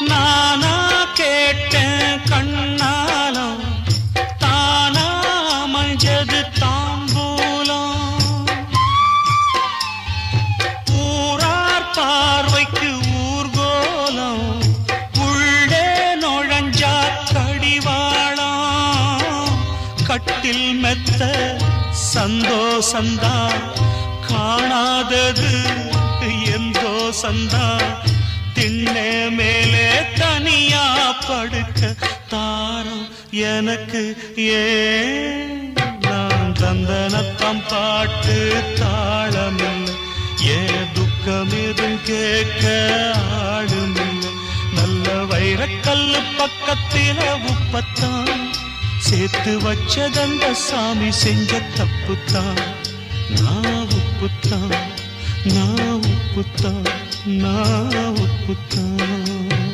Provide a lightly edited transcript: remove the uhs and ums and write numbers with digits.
நானா கேட்டேன் கண்ணாலம் தானா மஞ்சது தாம்பூலம் ஊரார் பார்வைக்கு ஊர்கோலம் உள்ளே நுழைஞ்சா கடிவாளம் கட்டில் மெத்த சந்தோஷந்தா காணாதது எந்தோ சந்தா திண்ணே மேலே தனியா படுக்க தாரம் எனக்கு ஏன் நான் தந்தனத்தம் பாட்டு தாளமில்லை ஏன் துக்கம் எதுவும் கேட்க ஆளுமில்லை நல்ல வைரக்கல்லு பக்கத்தில உப்பத்தான் சேர்த்து வச்சதந்த சாமி செஞ்ச தப்புத்தான் நான் உப்புத்தான் நான் உப்புத்தான் நான் உப்புத்தான்